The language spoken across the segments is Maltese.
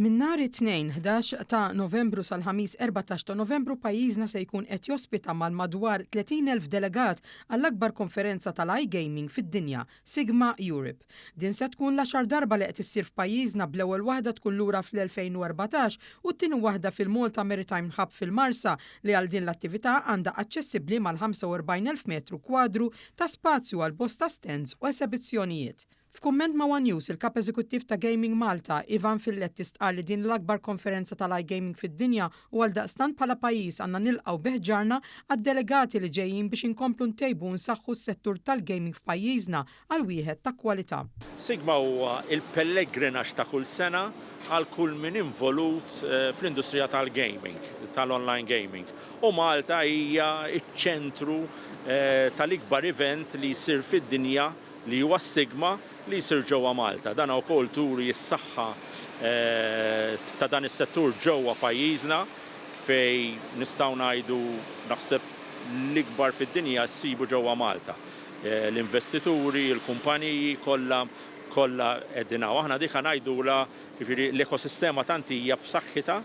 Min nhar it-tnejn 11 ta' Novembru sal-ħamis 14 ta' Novembru pajjiżna se jkun qed jospita mal-madwar 30,000 delegat għall-akbar konferenza tal-iGaming fid-dinja, Sigma Europe. Din se tkun l-10 darba li qed issir f'pajjiżna bl-ewwel waħda tkun lura fl-2014 u t-tieni waħda fil-Malta Maritime Hub fil-Marsa li għal din l-attività għandha aċċessibbli mal-45,000 metru kwadru ta' spazju għal bosta stands u esibizzjonijiet. F'kumment ma' One News, il-kap eżekuttiv ta' Gaming Malta, Ivan Filletti, stqar li din l-akbar konferenza tal-iGaming fid-dinja u għal daqstant bħala pajjiż għandna nilqgħu beħġarna għad-delegati li ġejjin biex inkomplu ntejbu nsaħħu s-settur tal-gaming f'pajjiżna għal wieħed ta' kwalità. Sigma huwa il-pellegrinax ta' kull sena għal kull min involut fl-industrija tal-gaming, tal-online gaming. U Malta hija iċ-ċentru tal-ikbar event li jsir fid-dinja li huwa Sigma li jsir ġewwa Malta. Dan wkoll turi s-saħħa ta' dan is-settur ġewwa pajjiżna fejn nistgħu ngħidu naħseb l-ikbar fid-dinja ssibu ġewwa Malta. L-investituri, il-kumpaniji kollha qegħdin hawn. Aħna dik ngħidula jiġifieri l-ekosistema tant hija b'saħħitha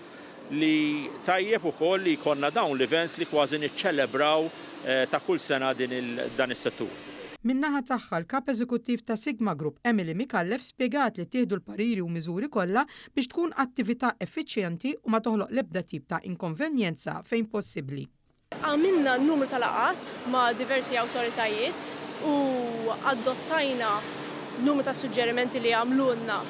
li tajjeb ukoll li jkollna dawn l-events li kważi niċċelebraw ta' kull sena dan is-settur. Min-naħa tagħha l-kap eżekuttiv ta' Sigma Group Emily Mikallef spjegat li tieħdu l-pariri u miżuri kollha biex tkun attività effiċjenti u ma toħloq l-ebda tip ta' inkonvenjenza fejn possibbli. Għamilna n-numru tal-laqat ma' diversi awtoritajiet u adottajna numru ta' suġġerimenti li għamlunna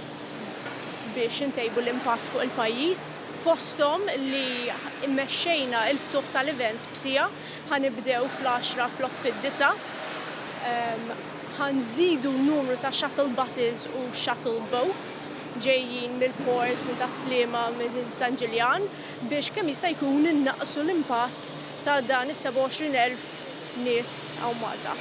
biex intejbu l-impatt fuq il-pajjiż. Fosthom li immexxejna l-ftuħ tal-event b'sija ħanibdew fl-10 flok fid-9. Ħanżidu n-numru ta' shuttle buses u shuttle boats ġejjin mill-port, minn Taslima, minn San Ġiljan biex kemm jista' jkun innaqsu l-impatt ta' dan is-27,000 nies hawn Malta.